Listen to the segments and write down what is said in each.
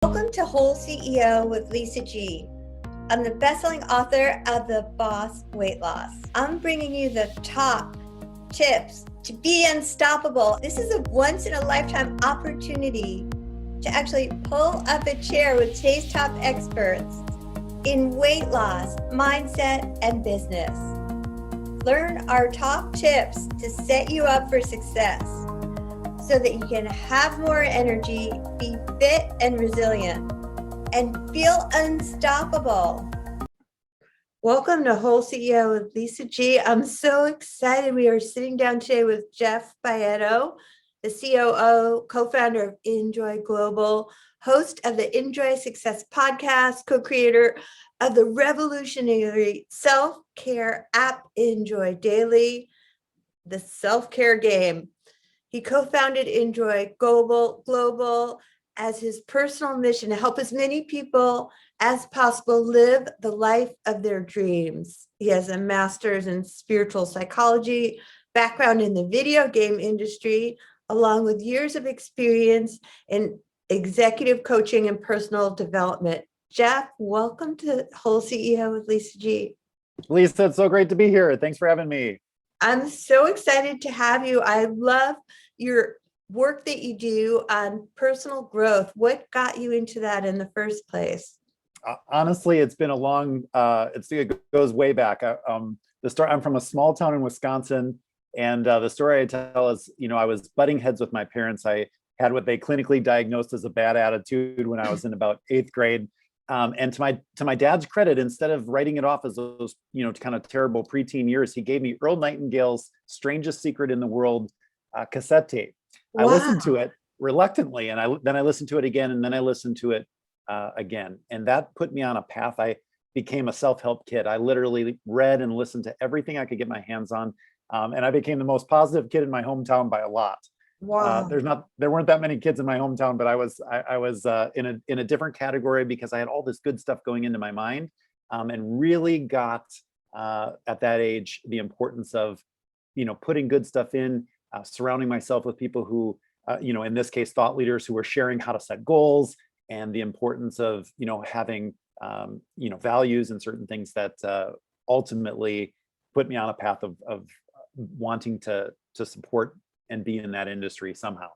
Welcome to Whole CEO with Lisa G. I'm the best-selling author of The Boss Weight Loss. I'm bringing you the top tips to be unstoppable. This is a once-in-a-lifetime opportunity to actually pull up a chair with today's top experts in weight loss, mindset, and business. Learn our top tips to set you up for success so that you can have more energy, be fit and resilient, and feel unstoppable. Welcome to Whole CEO with Lisa G. I'm so excited. We are sitting down today with Jeff Baietto, the COO, co-founder of InJoy Global, host of the InJoy Success podcast, co-creator of the revolutionary self-care app InJoy Daily, the self-care game. He co-founded InJoy Global as his personal mission to help as many people as possible live the life of their dreams. He has a master's in spiritual psychology, background in the video game industry, along with years of experience in executive coaching and personal development. Jeff, welcome to Whole CEO with Lisa G. Lisa, it's so great to be here. Thanks for having me. I'm so excited to have you. I love your work that you do on personal growth. What got you into that in the first place? Honestly, it's been a long, it goes way back. I'm from a small town in Wisconsin, and the story I tell is, I was butting heads with my parents. I had what they clinically diagnosed as a bad attitude when I was in about 8th grade. And to my dad's credit, instead of writing it off as those, kind of terrible preteen years, he gave me Earl Nightingale's Strangest Secret in the World cassette tape. Wow. I listened to it reluctantly, and then I listened to it again, and then I listened to it again. And that put me on a path. I became a self-help kid. I literally read and listened to everything I could get my hands on. And I became the most positive kid in my hometown by a lot. Wow. There weren't that many kids in my hometown, but I was in a different category because I had all this good stuff going into my mind, and really got at that age the importance of putting good stuff in, surrounding myself with people who in this case thought leaders who were sharing how to set goals, and the importance of having values and certain things that ultimately put me on a path of wanting to support and be in that industry somehow.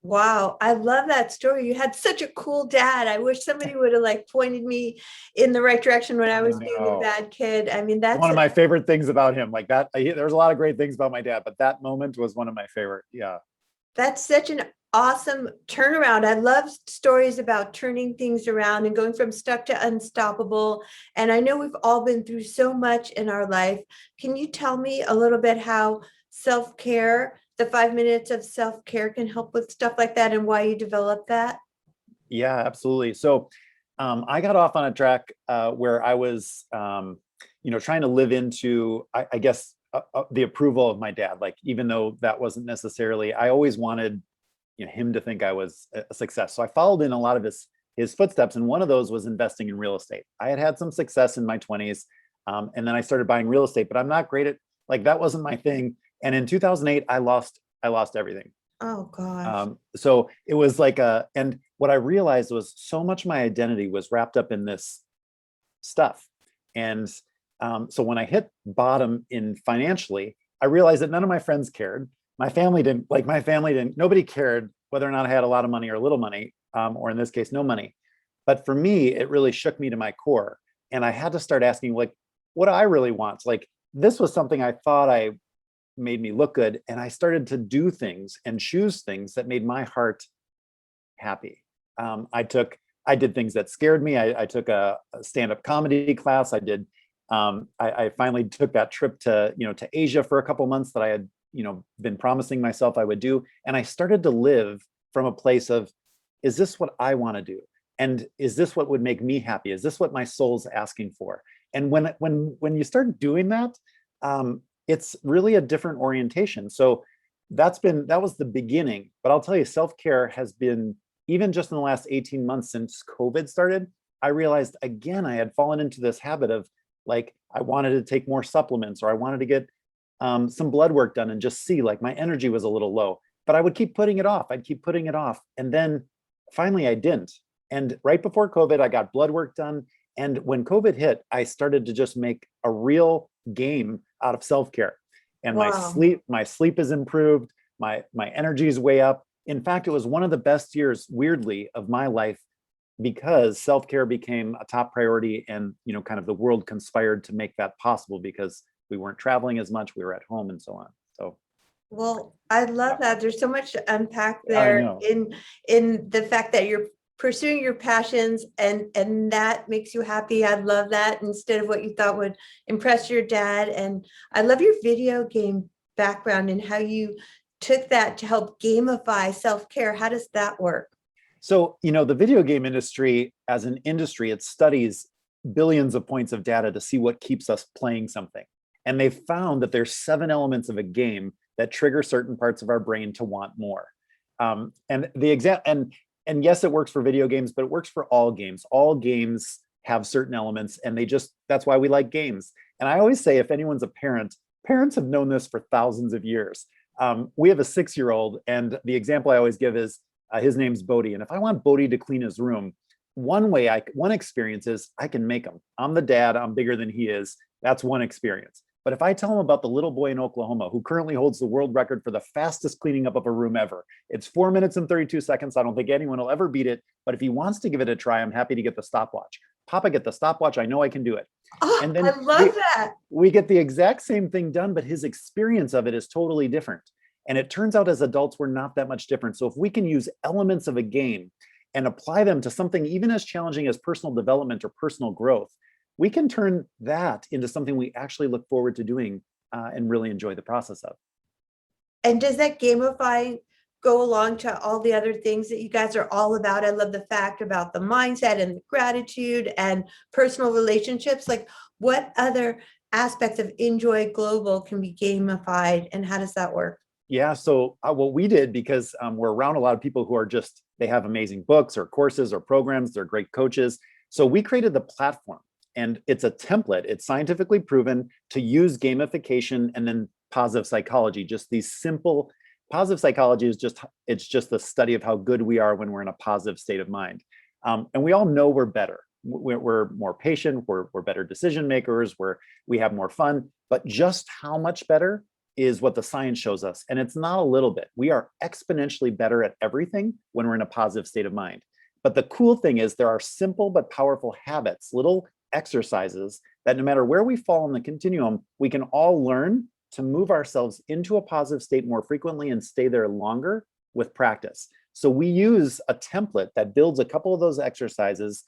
Wow. I love that story. You had such a cool dad. I wish somebody would have pointed me in the right direction when I was being a bad kid. I mean, that's one of my favorite things about him. There's a lot of great things about my dad, but that moment was one of my favorite. Yeah. That's such an awesome turnaround. I love stories about turning things around and going from stuck to unstoppable. And I know we've all been through so much in our life. Can you tell me a little bit how self-care, the 5 minutes of self-care, can help with stuff like that, and why you developed that? Yeah, absolutely. So I got off on a track where I was, trying to live into, I guess, the approval of my dad. Even though that wasn't necessarily, I always wanted him to think I was a success. So I followed in a lot of his footsteps, and one of those was investing in real estate. I had some success in my 20s, and then I started buying real estate, but I'm not great at that wasn't my thing. And in 2008, I lost everything. Oh gosh. So it was and what I realized was so much of my identity was wrapped up in this stuff. And so when I hit bottom in financially, I realized that none of my friends cared. My family didn't. Nobody cared whether or not I had a lot of money or little money, or in this case, no money. But for me, it really shook me to my core. And I had to start asking, what do I really want? This was something I thought I made me look good. And I started to do things and choose things that made my heart happy. I did things that scared me. I took a stand-up comedy class. I finally took that trip to Asia for a couple months that I had, been promising myself I would do. And I started to live from a place of, is this what I want to do? And is this what would make me happy? Is this what my soul's asking for? And when you start doing that, it's really a different orientation. So that was the beginning. But I'll tell you, self-care has been, even just in the last 18 months since COVID started, I realized again, I had fallen into this habit of I wanted to take more supplements, or I wanted to get some blood work done and just see, my energy was a little low, but I would keep putting it off. I'd keep putting it off. And then finally I didn't. And right before COVID, I got blood work done. And when COVID hit, I started to just make a real game out of self-care. And Wow. my sleep is improved, my energy is way up. In fact, it was one of the best years, weirdly, of my life because self-care became a top priority, and kind of the world conspired to make that possible because we weren't traveling as much, we were at home and so on. So Well, I love yeah, that. There's so much to unpack I there know. in the fact that you're pursuing your passions and that makes you happy. I love that instead of what you thought would impress your dad. And I love your video game background and how you took that to help gamify self-care. How does that work? So, the video game industry as an industry, it studies billions of points of data to see what keeps us playing something. And they've found that there's 7 elements of a game that trigger certain parts of our brain to want more. And the and yes, it works for video games, but it works for all games. All games have certain elements, and that's why we like games. And I always say, if anyone's a parent, parents have known this for thousands of years. We have a 6-year-old, and the example I always give is his name's Bodhi. And if I want Bodhi to clean his room, one experience is I can make him. I'm the dad, I'm bigger than he is. That's one experience. But if I tell him about the little boy in Oklahoma who currently holds the world record for the fastest cleaning up of a room ever, it's 4 minutes and 32 seconds. I don't think anyone will ever beat it. But if he wants to give it a try, I'm happy to get the stopwatch. Papa, get the stopwatch. I know I can do it. Oh, And I then love that. we get the exact same thing done, but his experience of it is totally different. And it turns out as adults, we're not that much different. So if we can use elements of a game and apply them to something even as challenging as personal development or personal growth, we can turn that into something we actually look forward to doing and really enjoy the process of. And does that gamify go along to all the other things that you guys are all about? I love the fact about the mindset and the gratitude and personal relationships. Like, what other aspects of InJoy Global can be gamified, and how does that work? Yeah, so what we did, because we're around a lot of people who are they have amazing books or courses or programs, they're great coaches. So we created the platform, and it's a template. It's scientifically proven to use gamification and then positive psychology. Just these simple positive psychology it's just the study of how good we are when we're in a positive state of mind. And we all know we're better. We're more patient. We're better decision makers. We have more fun. But just how much better is what the science shows us. And it's not a little bit. We are exponentially better at everything when we're in a positive state of mind. But the cool thing is there are simple but powerful habits, little exercises that no matter where we fall in the continuum, we can all learn to move ourselves into a positive state more frequently and stay there longer with practice. So we use a template that builds a couple of those exercises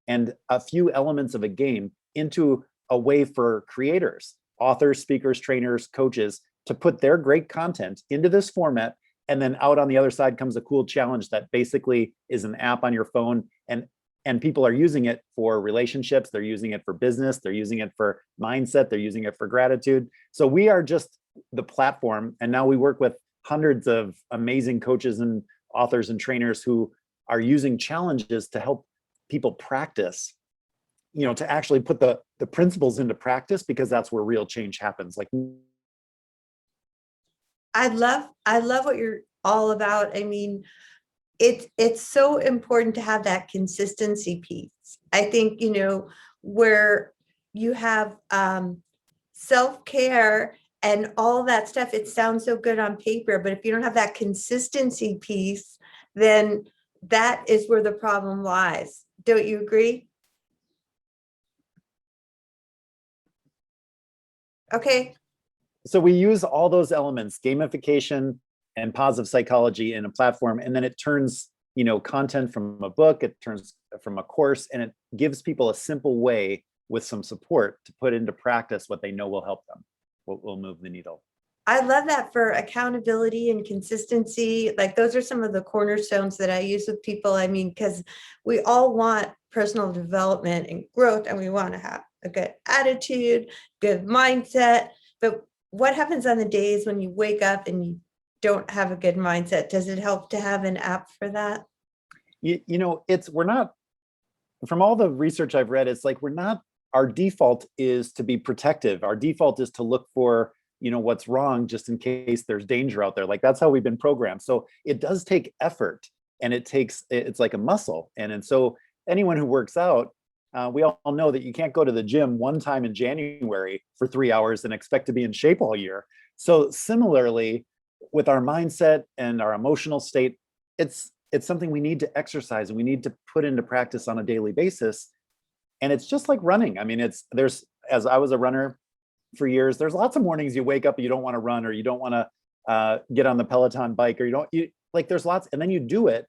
and a few elements of a game into a way for creators, authors, speakers, trainers, coaches to put their great content into this format. And then out on the other side comes a cool challenge that basically is an app on your phone, and people are using it for relationships, they're using it for business, they're using it for mindset, they're using it for gratitude. So we are just the platform, and now we work with hundreds of amazing coaches and authors and trainers who are using challenges to help people practice, to actually put the principles into practice, because that's where real change happens. Like, I love what you're all about. I mean, it's so important to have that consistency piece. I think, where you have self-care and all that stuff, it sounds so good on paper, but if you don't have that consistency piece, then that is where the problem lies. Don't you agree? Okay. so we use all those elements, gamification and positive psychology, in a platform, and then it turns content from a book, it turns from a course, and it gives people a simple way with some support to put into practice what they know will help them, what will move the needle. I love that for accountability and consistency. Like, those are some of the cornerstones that I use with people. I mean, because we all want personal development and growth, and we want to have a good attitude, good mindset. But what happens on the days when you wake up and you don't have a good mindset? Does it help to have an app for that? We're not, from all the research I've read, it's like our default is to be protective. Our default is to look for what's wrong, just in case there's danger out there. Like, that's how we've been programmed. So it does take effort and it's like a muscle. And so anyone who works out, we all know that you can't go to the gym one time in January for 3 hours and expect to be in shape all year. So similarly, with our mindset and our emotional state, it's something we need to exercise and we need to put into practice on a daily basis. And it's just like running. I mean, as I was a runner for years, there's lots of mornings you wake up and you don't want to run, or you don't want to get on the Peloton bike, or there's lots, and then you do it,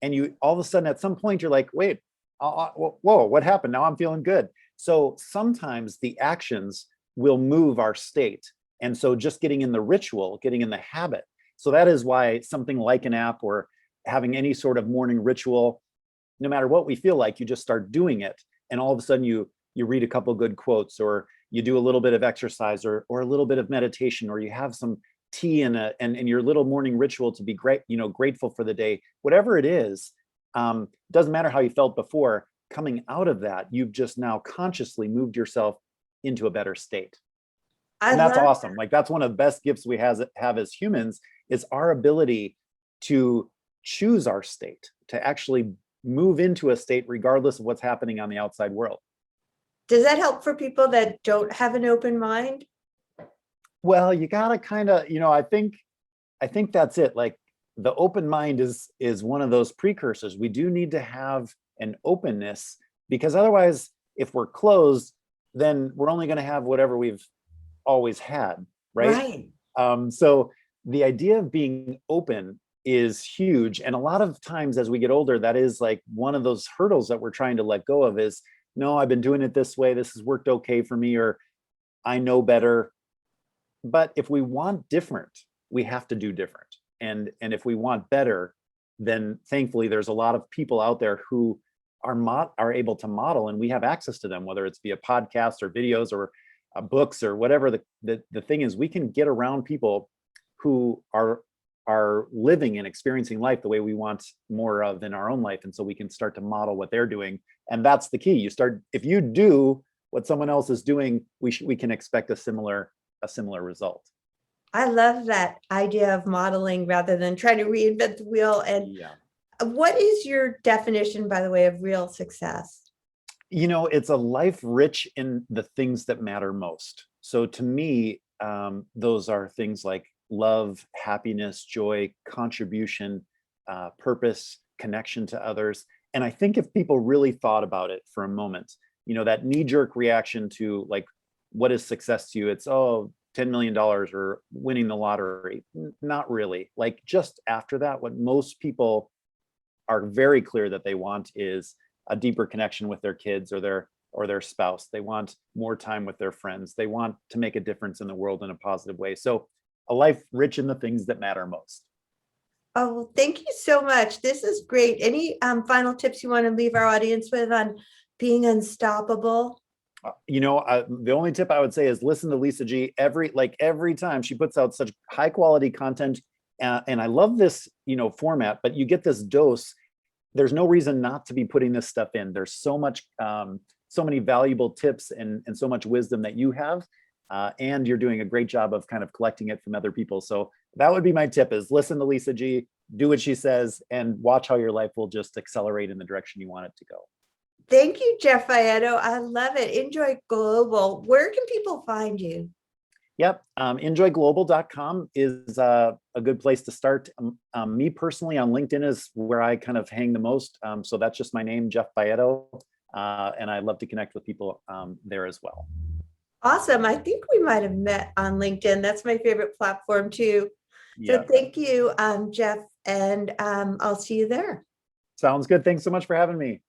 and you all of a sudden at some point you're like, wait, whoa, what happened? Now I'm feeling good. So sometimes the actions will move our state. And so just getting in the ritual, getting in the habit. So that is why something like an app or having any sort of morning ritual, no matter what we feel like, you just start doing it. And all of a sudden you read a couple good quotes, or you do a little bit of exercise, or a little bit of meditation, or you have some tea and your little morning ritual to be grateful for the day. Whatever it is, doesn't matter how you felt before. Coming out of that, you've just now consciously moved yourself into a better state. And that's awesome. Like, that's one of the best gifts we have as humans, is our ability to choose our state, to actually move into a state regardless of what's happening on the outside world. Does that help for people that don't have an open mind? Well, you gotta kind of, I think that's it. Like, the open mind is one of those precursors. We do need to have an openness, because otherwise, if we're closed, then we're only going to have whatever we've always had, right? So the idea of being open is huge. And a lot of times as we get older, that is like one of those hurdles that we're trying to let go of is, no, I've been doing it this way. This has worked okay for me, or I know better. But if we want different, we have to do different. And if we want better, then thankfully there's a lot of people out there who are able to model, and we have access to them, whether it's via podcasts or videos or books or whatever. The thing is, we can get around people who are living and experiencing life the way we want more of in our own life, and so we can start to model what they're doing. And that's the key. If you do what someone else is doing, we can expect a similar result. I love that idea of modeling rather than trying to reinvent the wheel. And what is your definition, by the way, of real success? It's a life rich in the things that matter most. So to me, those are things like love, happiness, joy, contribution, purpose, connection to others. And I think if people really thought about it for a moment, that knee-jerk reaction to, like, what is success to you? It's, $10 million or winning the lottery. Not really. Like, just after that, what most people are very clear that they want is a deeper connection with their kids or their spouse. They want more time with their friends. They want to make a difference in the world in a positive way. So a life rich in the things that matter most. Oh, well, thank you so much. This is great. Any final tips you want to leave our audience with on being unstoppable? The only tip I would say is listen to Lisa G every time. She puts out such high quality content. And I love this, format, but you get this dose. There's no reason not to be putting this stuff in. There's so much, so many valuable tips and so much wisdom that you have. And you're doing a great job of kind of collecting it from other people. So that would be my tip, is listen to Lisa G, do what she says, and watch how your life will just accelerate in the direction you want it to go. Thank you, Jeff Baietto. I love it. InJoy Global. Where can people find you? Yep. InJoyGlobal.com is a good place to start. Me personally, on LinkedIn is where I kind of hang the most. So that's just my name, Jeff Baietto. And I love to connect with people there as well. Awesome. I think we might have met on LinkedIn. That's my favorite platform too. So thank you, Jeff, and I'll see you there. Sounds good. Thanks so much for having me.